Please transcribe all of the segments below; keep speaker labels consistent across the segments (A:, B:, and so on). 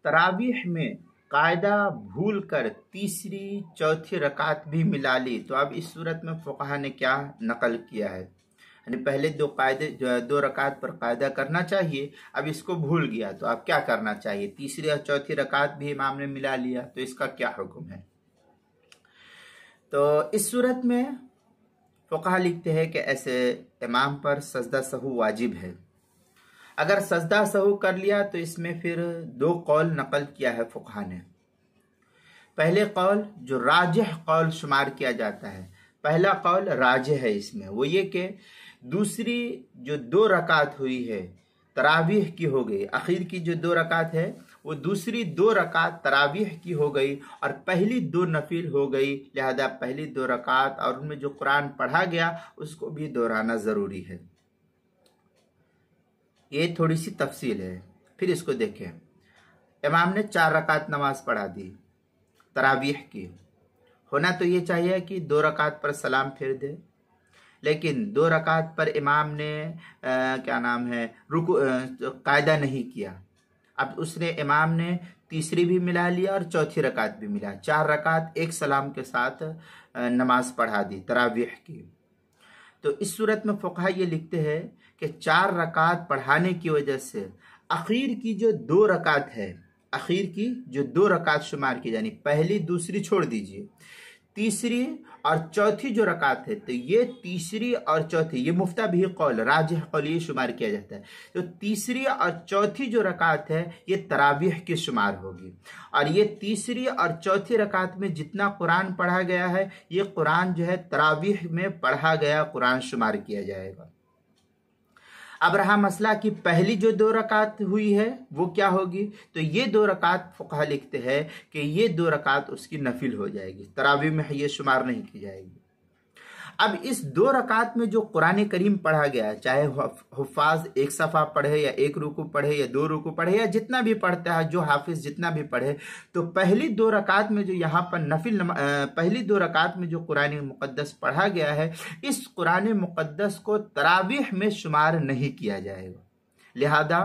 A: तरावीह में कायदा भूल कर तीसरी चौथी रकात भी मिला ली, तो अब इस सूरत में फुक़हा ने क्या नकल किया है, यानी पहले दो रकात पर कायदा करना चाहिए, अब इसको भूल गया तो अब क्या करना चाहिए, तीसरी और चौथी रकात भी इमाम ने मिला लिया, तो इसका क्या हुक्म है। तो इस सूरत में फुक़हा लिखते हैं कि ऐसे इमाम पर सजदा सहू वाजिब है। अगर सजदा सहू कर लिया तो इसमें फिर दो कौल नकल किया है फुक़हा ने। पहले कौल जो राजिह कौल शुमार किया जाता है, पहला कौल राजिह है इसमें, वो ये कि दूसरी जो दो रकात हुई है तरावीह की हो गई, आखिर की जो दो रकात है वो दूसरी दो रकात तरावीह की हो गई और पहली दो नफिल हो गई, लिहाजा पहली दो रकात और उनमें जो कुरान पढ़ा गया उसको भी दोहराना ज़रूरी है। ये थोड़ी सी तफसील है। फिर इसको देखें, इमाम ने 4 रकात नमाज पढ़ा दी तरावीह की, होना तो ये चाहिए कि 2 रकात पर सलाम फिर दे, लेकिन 2 रकात पर इमाम ने रुकू कायदा नहीं किया। अब उसने इमाम ने तीसरी भी मिला लिया और चौथी रकात भी मिला, 4 रकात एक सलाम के साथ नमाज पढ़ा दी तरावीह की। तो इस सूरत में फुक़हा ये लिखते हैं कि 4 रकात पढ़ाने की वजह से आखिर की जो 2 रकात है, आखिर की जो 2 रकात शुमार की, यानी पहली दूसरी छोड़ दीजिए, तीसरी और चौथी जो रकात है, तो ये तीसरी और चौथी, ये मुफ्ता भी कौल राजिह कौल ये शुमार किया जाता है, तो तीसरी और चौथी जो रकात है ये तरावीह की शुमार होगी। और ये तीसरी और चौथी रकात में जितना कुरान पढ़ा गया है ये कुरान जो है तरावीह में पढ़ा गया कुरान शुमार किया जाएगा। अब रहा मसला कि पहली जो 2 रकात हुई है वो क्या होगी, तो ये 2 रकात फुक़हा लिखते हैं कि ये 2 रकात उसकी नफिल हो जाएगी, तरावीह में ये शुमार नहीं की जाएगी। अब इस 2 रकात में जो कुरान करीम पढ़ा गया है, चाहे हुफ़ाज एक सफ़ा पढ़े या एक रुकू पढ़े या 2 रुकू पढ़े या जितना भी पढ़ता है, जो हाफिज जितना भी पढ़े, तो पहली 2 रकात में जो यहाँ पर पहली 2 रकात में जो कुरान मुक़द्दस पढ़ा गया है, इस कुरान मुक़द्दस को तरावीह में शुमार नहीं किया जाएगा। लिहाजा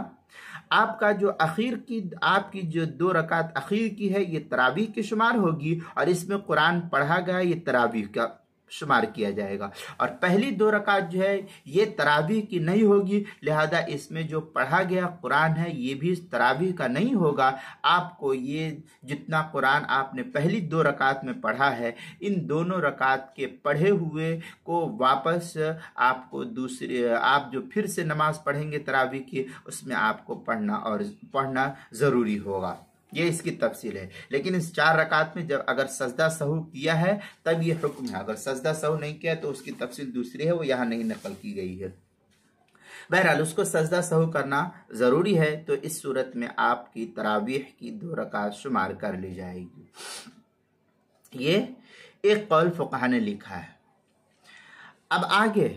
A: आपका जो आपकी जो 2 रकात आखिर की है ये तरावीह की शुमार होगी और इसमें कुरान पढ़ा गया ये तरावीह का शुमार किया जाएगा। और पहली 2 रकात जो है ये तरावीह की नहीं होगी, लिहाजा इसमें जो पढ़ा गया कुरान है ये भी तरावीह का नहीं होगा। आपको ये जितना कुरान आपने पहली 2 रकात में पढ़ा है, इन दोनों रकात के पढ़े हुए को वापस आपको आप जो फिर से नमाज पढ़ेंगे तरावीह की, उसमें आपको पढ़ना ज़रूरी होगा। ये इसकी तफसील है। लेकिन इस 4 रकात में जब अगर सजदा सहू किया है तब ये हुक्म है, अगर सजदा सहू नहीं किया तो उसकी तफसील दूसरी है, वो यहाँ नहीं नकल की गई है। बहरहाल उसको सजदा सहू करना ज़रूरी है, तो इस सूरत में आपकी तरावीह की 2 रकात शुमार कर ली जाएगी। ये एक कौल फुक़हा ने लिखा है। अब आगे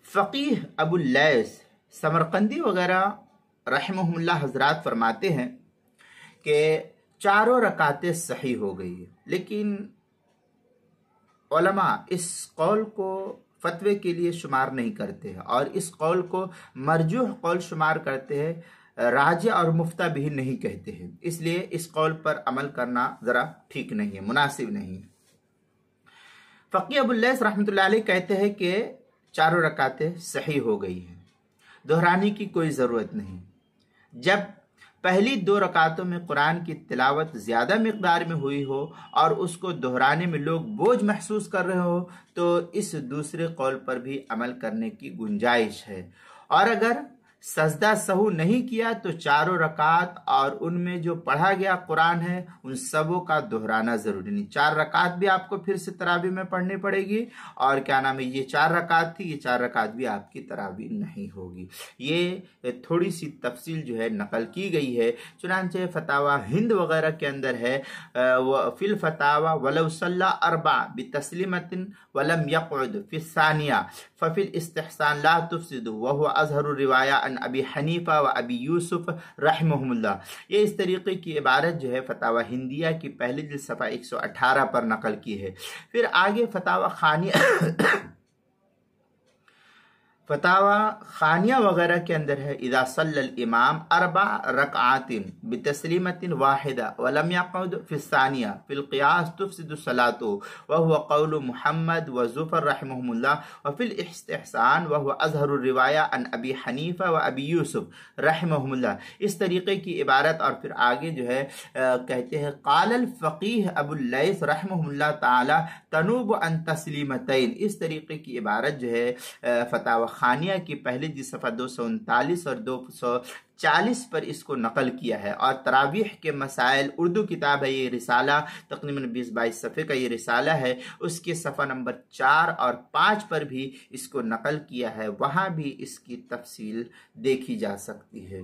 A: फ़क़ीह अबुल लैस समरकंदी वगैरह रहमहुल्लाह हजरात फरमाते हैं कि 4 रकातें सही हो गई है, लेकिन उलमा इस कौल को फतवे के लिए शुमार नहीं करते हैं और इस कौल को मरजूह कौल शुमार करते हैं, राजे और मुफ्ता भी नहीं कहते हैं। इसलिए इस कौल पर अमल करना ज़रा ठीक नहीं है, मुनासिब नहीं है। फ़क़ीह अबुल लैस रहमतुल्लाह अलैह कहते हैं कि 4 रकातें सही हो गई हैं, दोहराने की कोई ज़रूरत नहीं। जब पहली 2 रकातों में कुरान की तिलावत ज़्यादा मिक़दार में हुई हो और उसको दोहराने में लोग बोझ महसूस कर रहे हो, तो इस दूसरे कौल पर भी अमल करने की गुंजाइश है। और अगर सजदा सहू नहीं किया तो 4 रकात और उनमें जो पढ़ा गया कुरान है उन सबों का दोहराना ज़रूरी नहीं। 4 रकात भी आपको फिर से तरावी में पढ़नी पड़ेगी और ये 4 रकात थी, ये 4 रकात भी आपकी तरावी नहीं होगी। ये थोड़ी सी तफसील जो है नकल की गई है, चुनांचे फतावा हिंद वगैरह के अंदर है, फिल फतावा वलौ सल्ला अरबा बितस्लीमतिन वलम यक़उद फिस्सानिया फ़िल इस्तिहसान ला तुफ़सिदु वहुव अज़हरु रिवाया अन अबी हनीफा व अबी यूसुफ रहमहुमुल्लाह। ये इस तरीके की इबारत जो है फतावा हिंदिया की पहली जिल्द सफ़ा 118 पर नकल की है। फिर आगे फतावा खानिया फतावा खानिया वगैरह के अंदर है, इदा सल्लल इमाम अरबा रकआतिन बितस्लीमतिन वाहिदा वलम यक़उद फिस्सानिया फिल क़ियास तुफ़सिदु सलातो व हुवा क़ौलु मुहम्मद व ज़ुफ़र रहमहुमुल्लाह व फिल इस्तिहसान व हुवा अज़हरुर रिवाया अन अबी हनीफ़ा व अबी यूसुफ रहमहुमुल्लाह। इस तरीके की इबारत। और फिर आगे जो है कहते हैं क़ालल फ़क़ीह अबुल लैस रहमहुल्लाह ताला तनूब अन तस्लीमतैन। इस तरीके की इबारत जो है फतावा खानिया की पहले जी सफ़ा 239 और 240 पर इसको नकल किया है। और तरावीह के मसाइल उर्दू किताब है, ये रिसाला तकरीबन 20-22 सफ़े का ये रिसाला है, उसके सफ़ा नंबर 4 और 5 पर भी इसको नकल किया है, वहाँ भी इसकी तफसील देखी जा सकती है।